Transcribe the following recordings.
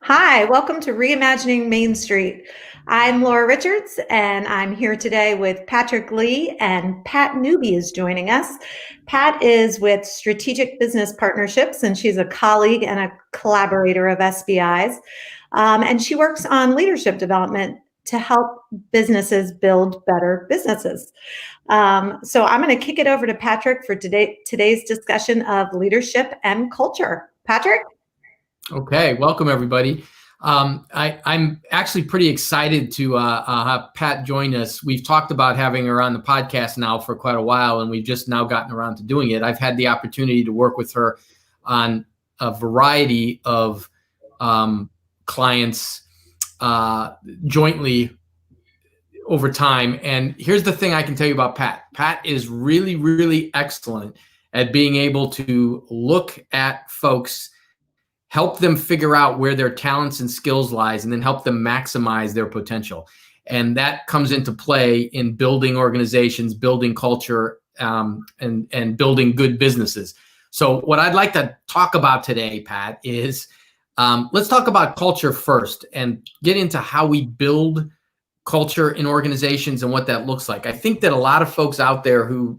Hi, welcome to Reimagining Main Street. I'm Laura Richards, and I'm here today with Patrick Lee, and Pat Newby is joining us. Pat is with Strategic Business Partnerships, and she's a colleague and a collaborator of SBI's. And she works on leadership development to help businesses build better businesses. So I'm going to kick it over to Patrick for today's discussion of leadership and culture. Patrick? Okay, welcome everybody. I'm actually pretty excited to have Pat join us. We've talked about having her on the podcast now for quite a while, and we've just now gotten around to doing it. I've had the opportunity to work with her on a variety of clients jointly over time. And here's the thing I can tell you about Pat. Pat is really, really excellent at being able to look at folks, help them figure out where their talents and skills lies, and then help them maximize their potential. And that comes into play in building organizations, building culture, and building good businesses. So what I'd like to talk about today, Pat, is let's talk about culture first and get into how we build culture in organizations and what that looks like. I think that a lot of folks out there who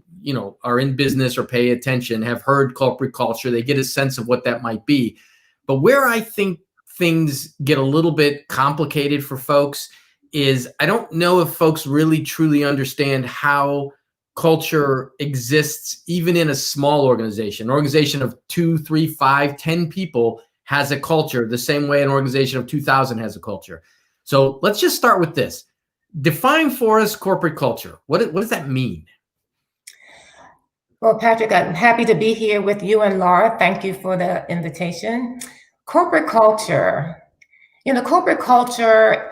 are in business or pay attention have heard corporate culture. They get a sense of what that might be. But where I think things get a little bit complicated for folks is I don't know if folks really truly understand how culture exists even in a small organization. An organization of 2, 3, 5, 10 people has a culture the same way an organization of 2,000 has a culture. So let's just start with this. Define for us corporate culture. What does that mean? Well, Patrick, I'm happy to be here with you and Laura. Thank you for the invitation. Corporate culture. Corporate culture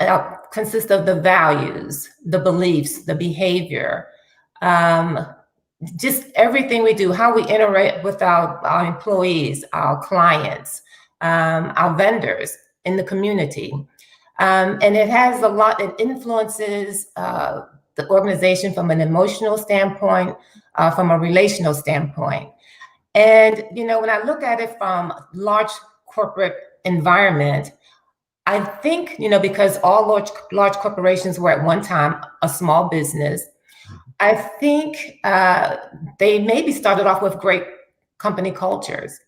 consists of the values, the beliefs, the behavior, just everything we do, how we interact with our employees, our clients, our vendors in the community. And it has a lot, it influences the organization from an emotional standpoint, from a relational standpoint. And, when I look at it from large corporate environment, I think, because all large corporations were at one time a small business, I think they maybe started off with great company cultures.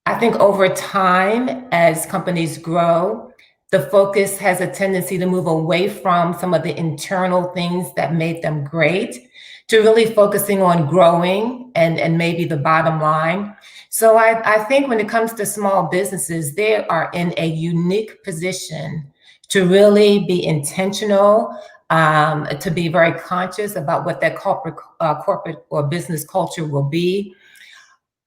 I think over time, as companies grow, the focus has a tendency to move away from some of the internal things that made them great to really focusing on growing and maybe the bottom line. So I think when it comes to small businesses, they are in a unique position to really be intentional, to be very conscious about what that corporate or business culture will be.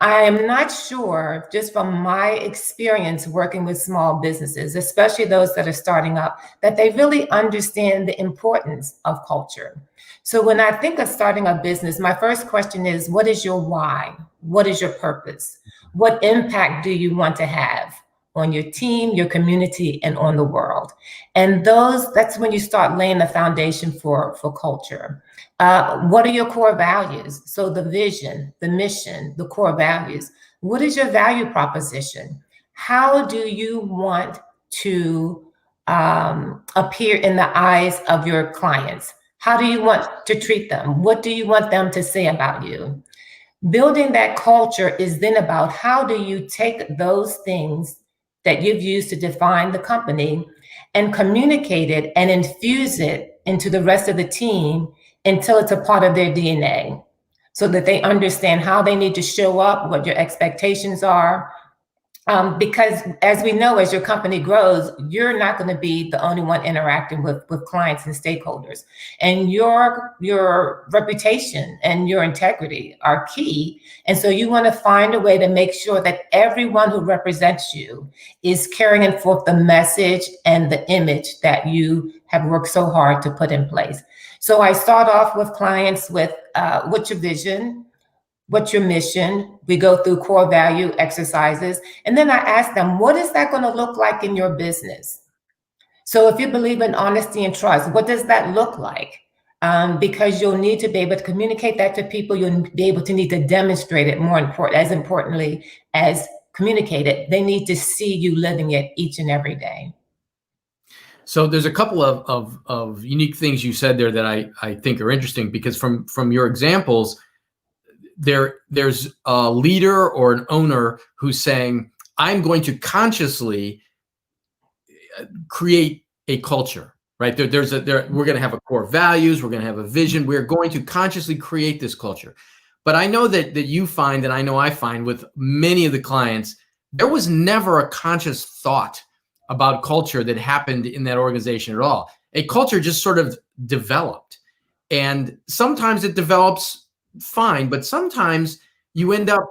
I am not sure, just from my experience working with small businesses, especially those that are starting up, that they really understand the importance of culture. So when I think of starting a business, my first question is, what is your why? What is your purpose? What impact do you want to have on your team, your community, and on the world? And that's when you start laying the foundation for culture. What are your core values? So the vision, the mission, the core values. What is your value proposition? How do you want to appear in the eyes of your clients? How do you want to treat them? What do you want them to say about you? Building that culture is then about how do you take those things that you've used to define the company and communicate it and infuse it into the rest of the team until it's a part of their DNA, so that they understand how they need to show up, what your expectations are. Because as we know, as your company grows, you're not going to be the only one interacting with clients and stakeholders. And your reputation and your integrity are key. And so you want to find a way to make sure that everyone who represents you is carrying forth the message and the image that you have worked so hard to put in place. So I start off with clients with what's your vision? What's your mission? We go through core value exercises. And then I ask them, what is that going to look like in your business? So if you believe in honesty and trust, what does that look like? Because you'll need to be able to communicate that to people. You'll be able to need to demonstrate it as importantly as communicate it. They need to see you living it each and every day. So there's a couple of unique things you said there that I think are interesting, because from your examples, there's a leader or an owner who's saying, I'm going to consciously create a culture, right? We're going to have a core values. We're going to have a vision. We're going to consciously create this culture. But I know that you find, and I know I find with many of the clients, there was never a conscious thought about culture that happened in that organization at all. A culture just sort of developed. And sometimes it develops fine, but sometimes you end up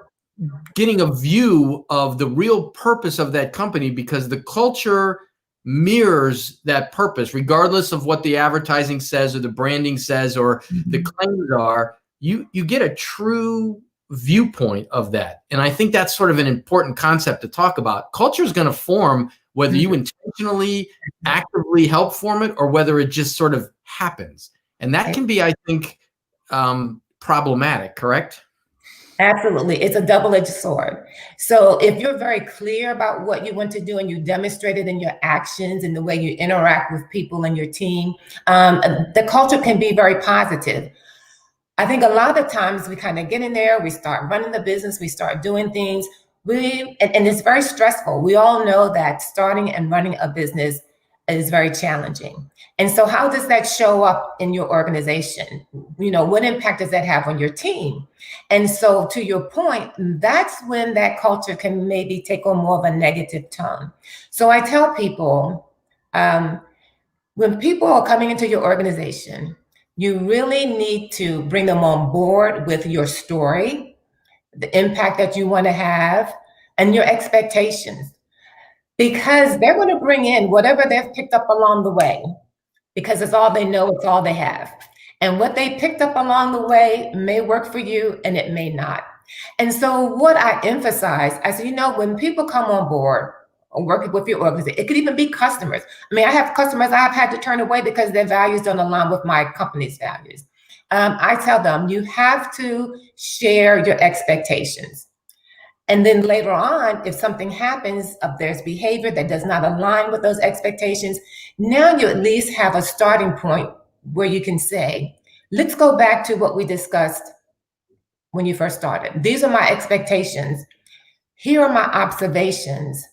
getting a view of the real purpose of that company because the culture mirrors that purpose, regardless of what the advertising says or the branding says or the claims are. You get a true viewpoint of that. And I think that's sort of an important concept to talk about. Culture is going to form whether you intentionally, actively help form it or whether it just sort of happens. And that can be, I think, problematic, correct? Absolutely. It's a double-edged sword. So if you're very clear about what you want to do and you demonstrate it in your actions and the way you interact with people and your team, the culture can be very positive. I think a lot of times we kind of get in there, we start running the business, we start doing things, and it's very stressful. We all know that starting and running a business is very challenging. And so how does that show up in your organization? You know, what impact does that have on your team? And so to your point, that's when that culture can maybe take on more of a negative tone. So I tell people, when people are coming into your organization, you really need to bring them on board with your story, the impact that you want to have, and your expectations. Because they're going to bring in whatever they've picked up along the way, because it's all they know, it's all they have. And what they picked up along the way may work for you and it may not. And so what I emphasize, I say, you know, when people come on board or working with your organization, it could even be customers. I mean, I have customers I've had to turn away because their values don't align with my company's values. I tell them, you have to share your expectations. And then later on, if something happens, if there's behavior that does not align with those expectations, now you at least have a starting point where you can say, let's go back to what we discussed when you first started. These are my expectations. Here are my observations.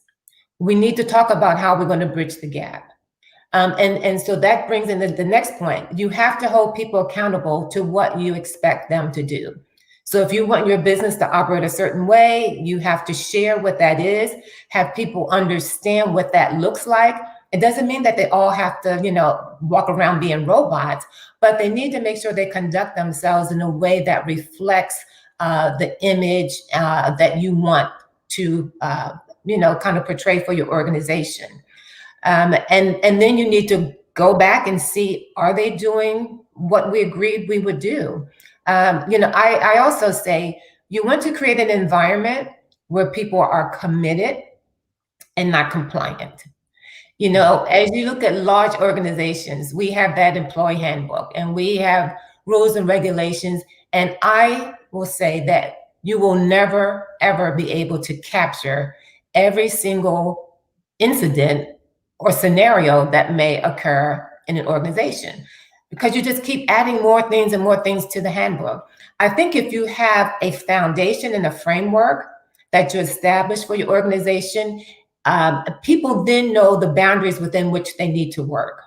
We need to talk about how we're going to bridge the gap. And so that brings in the next point. You have to hold people accountable to what you expect them to do. So if you want your business to operate a certain way, you have to share what that is, have people understand what that looks like. It doesn't mean that they all have to, you know, walk around being robots, but they need to make sure they conduct themselves in a way that reflects the image that you want to, you know, kind of portray for your organization. And then you need to go back and see, are they doing what we agreed we would do? You know, I also say you want to create an environment where people are committed and not compliant. You know, as you look at large organizations, we have that employee handbook and we have rules and regulations. And I will say that you will never, ever be able to capture every single incident or scenario that may occur in an organization, because you just keep adding more things and more things to the handbook. I think if you have a foundation and a framework that you establish for your organization, people then know the boundaries within which they need to work.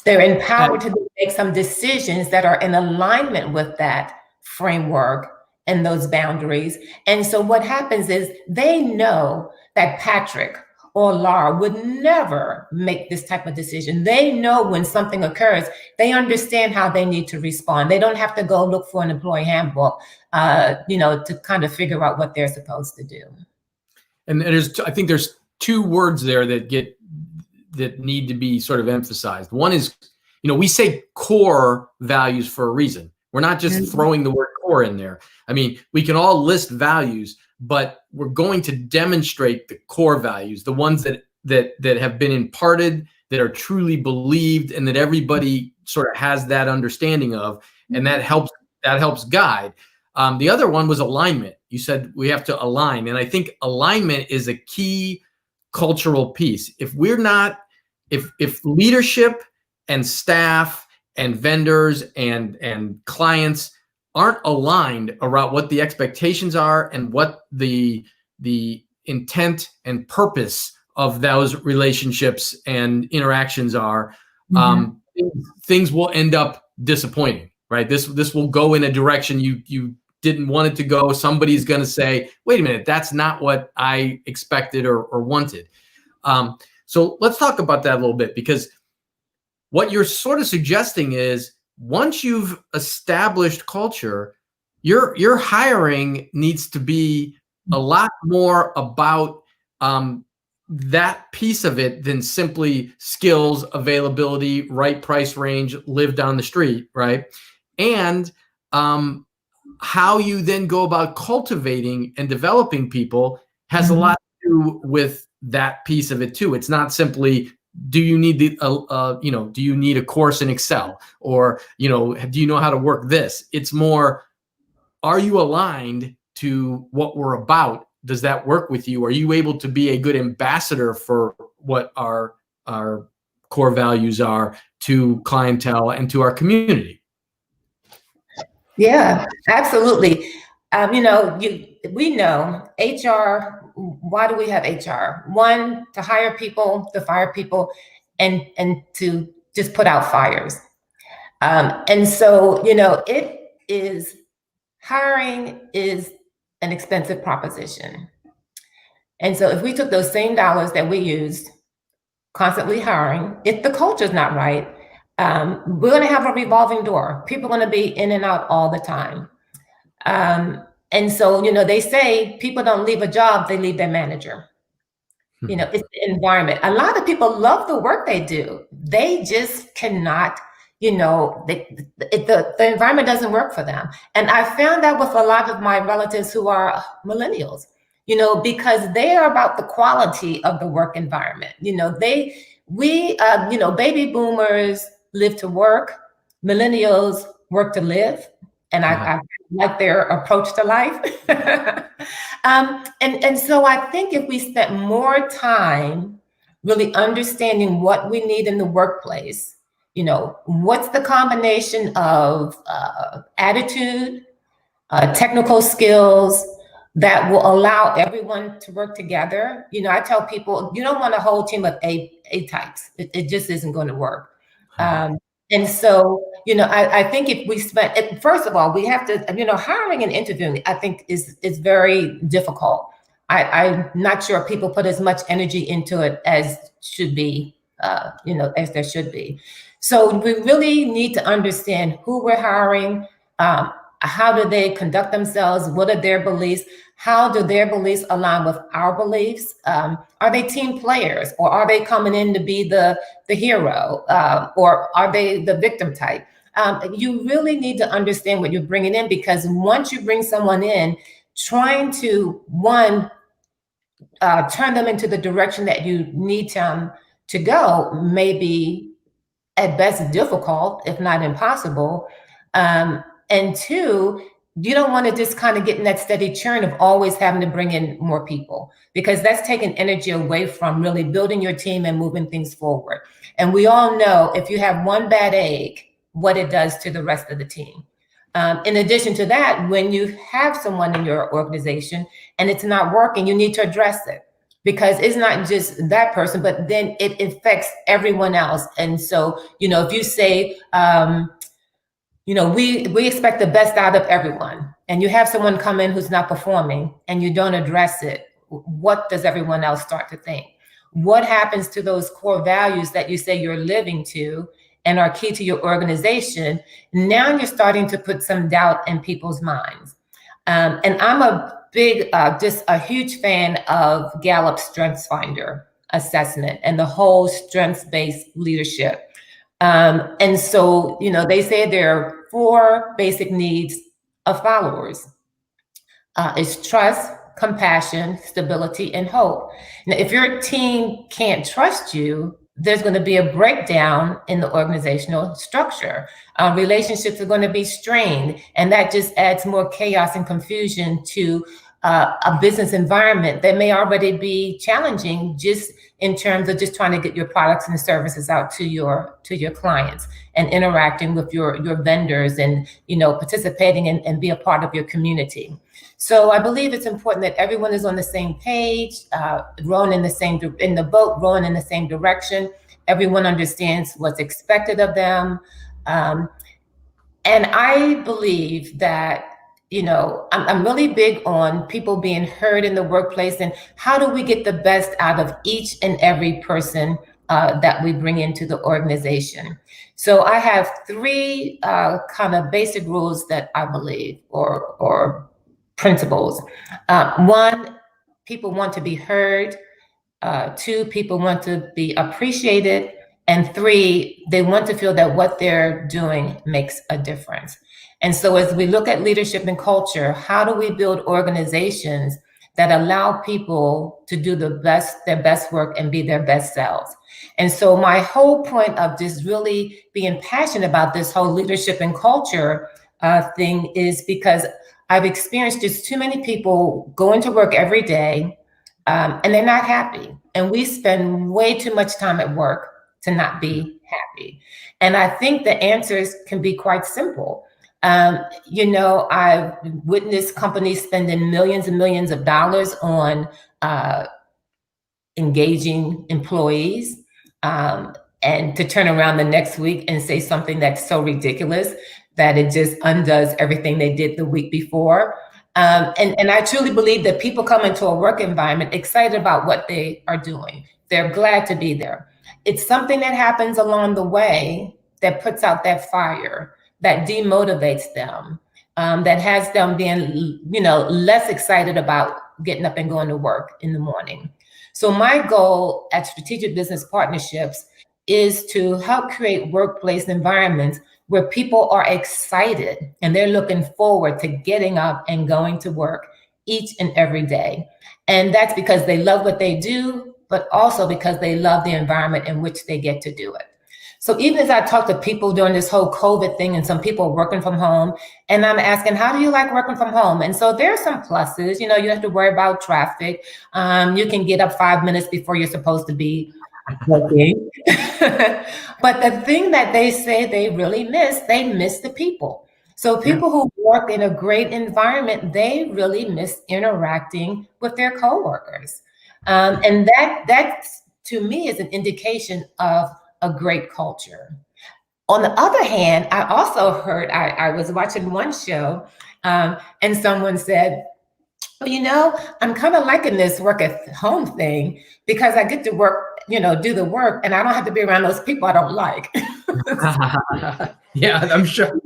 They're empowered to make some decisions that are in alignment with that framework and those boundaries. And so what happens is they know that Patrick or Laura would never make this type of decision. They know when something occurs, they understand how they need to respond. They don't have to go look for an employee handbook, you know, to kind of figure out what they're supposed to do. And I think there's two words there that need to be sort of emphasized. One is, you know, we say core values for a reason. We're not just throwing the word core in there. I mean, we can all list values, but we're going to demonstrate the core values, the ones that have been imparted, that are truly believed, and that everybody sort of has that understanding of, and that helps guide. The other one was alignment. You said we have to align. And I think alignment is a key cultural piece. If we're not, if leadership and staff and vendors and clients aren't aligned around what the expectations are and what the intent and purpose of those relationships and interactions are, things will end up disappointing, right? This will go in a direction you didn't want it to go. Somebody's going to say, wait a minute, that's not what I expected or wanted. So let's talk about that a little bit, because what you're sort of suggesting is once you've established culture, your hiring needs to be a lot more about that piece of it than simply skills, availability, right price range, live down the street, right? And how you then go about cultivating and developing people has a lot to do with that piece of it too. It's not simply, do you need do you need a course in Excel, or, do you know how to work this? It's more, are you aligned to what we're about? Does that work with you? Are you able to be a good ambassador for what our core values are to clientele and to our community? Yeah, absolutely. We know HR. Why do we have HR? One, to hire people, to fire people, and to just put out fires. And so, hiring is an expensive proposition. And so if we took those same dollars that we used constantly hiring, if the culture is not right, we're going to have a revolving door. People are going to be in and out all the time. And so, they say people don't leave a job, they leave their manager. It's the environment. A lot of people love the work they do. They just cannot, the environment doesn't work for them. And I found that with a lot of my relatives who are millennials, because they are about the quality of the work environment. Baby boomers live to work, millennials work to live. And I like their approach to life. And so I think if we spent more time really understanding what we need in the workplace, what's the combination of attitude, technical skills that will allow everyone to work together. I tell people, you don't want a whole team of A types. It just isn't going to work. And so, I think if we spent, first of all, we have to, hiring and interviewing, I think is very difficult. I'm not sure people put as much energy into it as should be, as there should be. So we really need to understand who we're hiring, how do they conduct themselves, what are their beliefs, how do their beliefs align with our beliefs? Are they team players, or are they coming in to be the hero, or are they the victim type? You really need to understand what you're bringing in, because once you bring someone in, trying to, turn them into the direction that you need them to go may be at best difficult, if not impossible. And two, you don't want to just kind of get in that steady churn of always having to bring in more people, because that's taking energy away from really building your team and moving things forward. And we all know if you have one bad egg, what it does to the rest of the team. In addition to that, when you have someone in your organization and it's not working, you need to address it, because it's not just that person, but then it affects everyone else. And so, if you say, we expect the best out of everyone, and you have someone come in who's not performing and you don't address it, what does everyone else start to think? What happens to those core values that you say you're living to and are key to your organization? Now you're starting to put some doubt in people's minds. And I'm a just a huge fan of Gallup's StrengthsFinder assessment and the whole strengths-based leadership. And so, they say there are 4 basic needs of followers. It's trust, compassion, stability, and hope. Now, if your team can't trust you, there's going to be a breakdown in the organizational structure. Relationships are going to be strained, and that just adds more chaos and confusion to a business environment that may already be challenging, just in terms of just trying to get your products and services out to your clients and interacting with your vendors, and participating and be a part of your community. So I believe it's important that everyone is on the same page, rowing in the boat, rowing in the same direction. Everyone understands what's expected of them. And I believe that, I'm really big on people being heard in the workplace, and how do we get the best out of each and every person that we bring into the organization. So I have three kind of basic rules that I believe, or principles. One, people want to be heard. Two, people want to be appreciated. And three, they want to feel that what they're doing makes a difference. And so as we look at leadership and culture, how do we build organizations that allow people to do their best work and be their best selves? And so my whole point of just really being passionate about this whole leadership and culture thing is because I've experienced just too many people going to work every day and they're not happy. And we spend way too much time at work to not be happy. And I think the answers can be quite simple. I've witnessed companies spending millions and millions of dollars on engaging employees, and to turn around the next week and say something that's so ridiculous that it just undoes everything they did the week before. And I truly believe that people come into a work environment excited about what they are doing. They're glad to be there. It's something that happens along the way that puts out that fire, that demotivates them, that has them being, less excited about getting up and going to work in the morning. So my goal at Strategic Business Partnerships is to help create workplace environments where people are excited and they're looking forward to getting up and going to work each and every day. And that's because they love what they do, but also because they love the environment in which they get to do it. So even as I talk to people during this whole COVID thing, and some people are working from home, and I'm asking, how do you like working from home? And so there are some pluses. You have to worry about traffic. You can get up 5 minutes before you're supposed to be working. But the thing that they say they really miss the people. So people who work in a great environment, they really miss interacting with their coworkers. And that to me is an indication of a great culture. On the other hand, I also heard, I was watching one show, and someone said, well, I'm kind of liking this work at home thing because I get to work, do the work, and I don't have to be around those people I don't like. Yeah, I'm sure.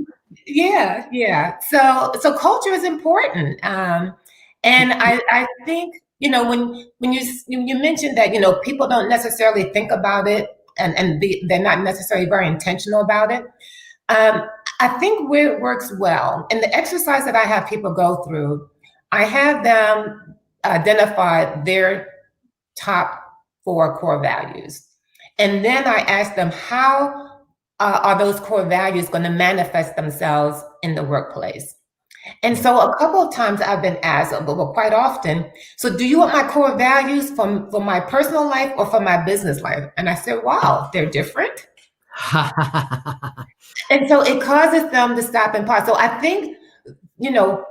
Yeah. So culture is important. And I think, when you mentioned that, people don't necessarily think about it, and they're not necessarily very intentional about it. I think where it works well, and the exercise that I have people go through, I have them identify their top 4 core values. And then I ask them, how are those core values going to manifest themselves in the workplace? And so a couple of times I've been asked, but quite often, so do you want my core values for my personal life or for my business life? And I said, wow, they're different. And so it causes them to stop and pause. So I think,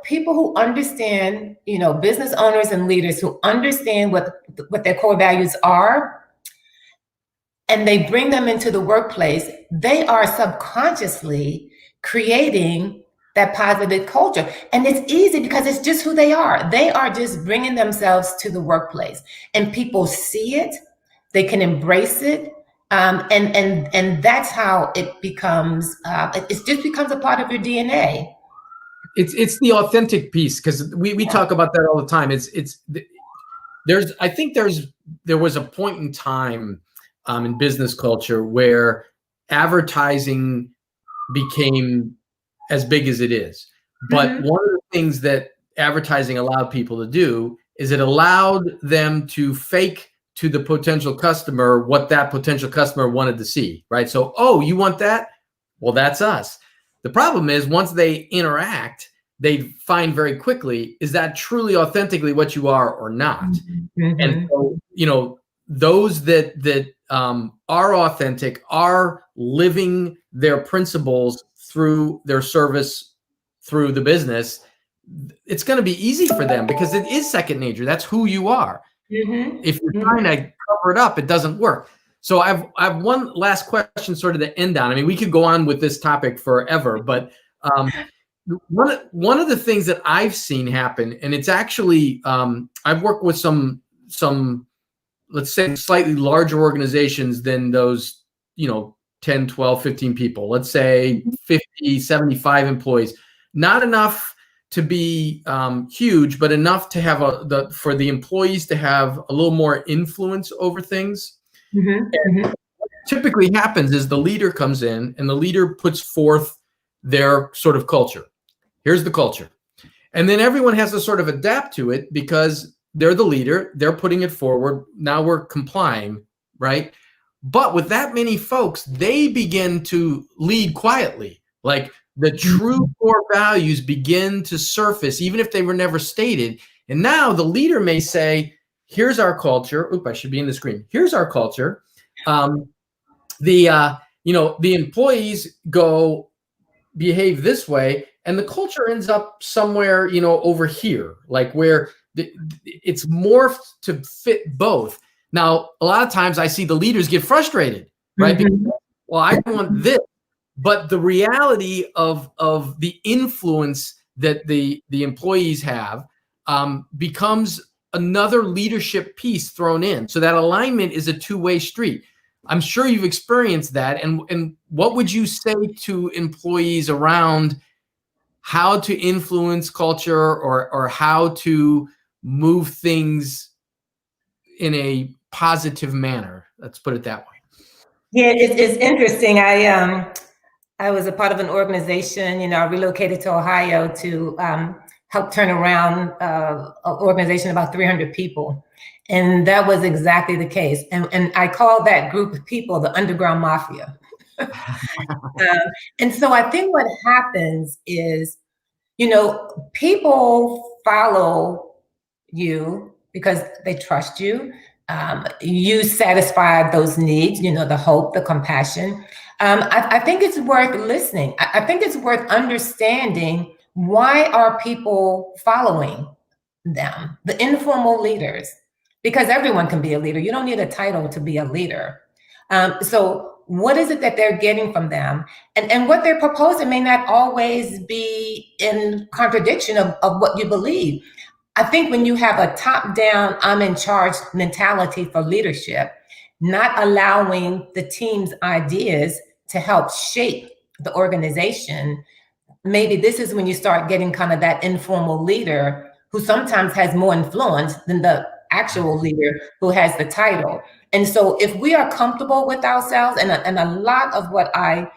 people who understand, business owners and leaders who understand what their core values are, and they bring them into the workplace, they are subconsciously creating that positive culture. And it's easy because it's just who they are. They are just bringing themselves to the workplace, and people see it, they can embrace it. And that's how it becomes, it just becomes a part of your DNA. It's the authentic piece, because we talk about that all the time. There was a point in time in business culture where advertising became as big as it is. But one of the things that advertising allowed people to do is it allowed them to fake to the potential customer what that potential customer wanted to see, right? So, oh, you want that? Well, that's us. The problem is once they interact, they find very quickly, is that truly authentically what you are or not? Mm-hmm. And so, those that are authentic are living their principles through their service, through the business. It's going to be easy for them because it is second nature. That's who you are. Mm-hmm. If you're trying to cover it up, it doesn't work. So I've one last question sort of to end on. I mean, we could go on with this topic forever, but one of the things that I've seen happen, and it's actually I've worked with some let's say slightly larger organizations than those 10, 12, 15 people, let's say 50, 75 employees, not enough to be huge, but enough to have for the employees to have a little more influence over things. Mm-hmm. What typically happens is the leader comes in and the leader puts forth their sort of culture. Here's the culture. And then everyone has to sort of adapt to it because they're the leader. They're putting it forward. Now we're complying, right? But with that many folks, they begin to lead quietly. Like the true core values begin to surface, even if they were never stated. And now the leader may say, here's our culture. Oop, I should be in the screen. Here's our culture. The employees go behave this way, and the culture ends up somewhere, over here, like where it's morphed to fit both. Now, a lot of times I see the leaders get frustrated, right? Mm-hmm. Because, well, I want this, but the reality of the influence that the employees have becomes another leadership piece thrown in. So that alignment is a two-way street. I'm sure you've experienced that. And what would you say to employees around how to influence culture or how to move things in a positive manner? Let's put it that way. Yeah, it's interesting. I was a part of an organization. I relocated to Ohio to help turn around an organization of about 300 people. And that was exactly the case. And I call that group of people the underground mafia. And so I think what happens is, people follow you because they trust you. You satisfy those needs, the hope, the compassion. I think it's worth listening. I think it's worth understanding, why are people following them, the informal leaders? Because everyone can be a leader. You don't need a title to be a leader. So what is it that they're getting from them? And what they're proposing may not always be in contradiction of what you believe. I think when you have a top-down, I'm in charge mentality for leadership, not allowing the team's ideas to help shape the organization, maybe this is when you start getting kind of that informal leader who sometimes has more influence than the actual leader who has the title. And so if we are comfortable with ourselves, and a lot of what I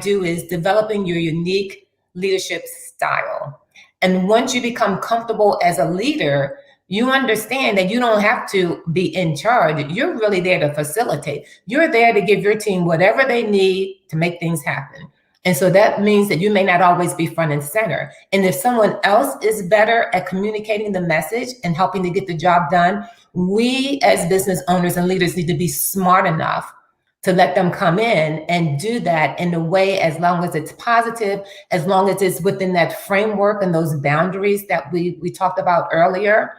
do is developing your unique leadership style. And once you become comfortable as a leader, you understand that you don't have to be in charge. You're really there to facilitate. You're there to give your team whatever they need to make things happen. And so that means that you may not always be front and center. And if someone else is better at communicating the message and helping to get the job done, we as business owners and leaders need to be smart enough to let them come in and do that in a way, as long as it's positive, as long as it's within that framework and those boundaries that we talked about earlier,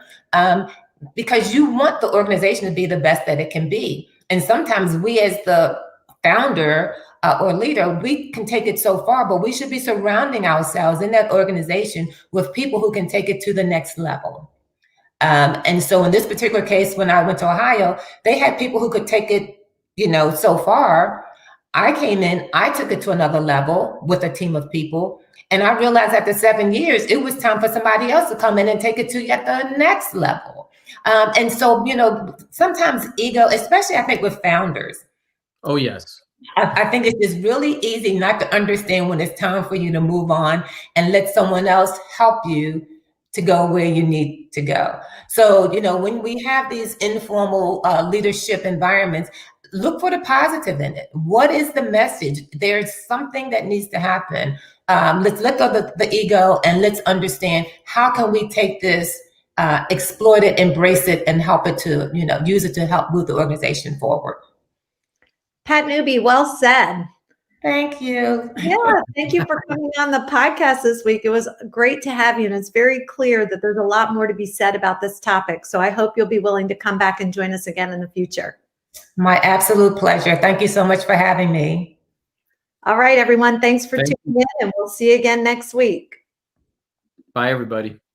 because you want the organization to be the best that it can be. And sometimes we as the founder or leader, we can take it so far, but we should be surrounding ourselves in that organization with people who can take it to the next level. And so in this particular case, when I went to Ohio, they had people who could take it, so far. I came in, I took it to another level with a team of people. And I realized after 7 years, it was time for somebody else to come in and take it to yet the next level. And so, sometimes ego, especially I think with founders. Oh, yes. I think it's just really easy not to understand when it's time for you to move on and let someone else help you to go where you need to go. So, when we have these informal leadership environments, look for the positive in it. What is the message? There's something that needs to happen. Let's let go of the ego and let's understand how can we take this, exploit it, embrace it, and help it to, use it to help move the organization forward. Pat Newby, well said. Thank you. Yeah, thank you for coming on the podcast this week. It was great to have you, and it's very clear that there's a lot more to be said about this topic. So I hope you'll be willing to come back and join us again in the future. My absolute pleasure. Thank you so much for having me. All right, everyone. Thanks for tuning in, and we'll see you again next week. Bye, everybody.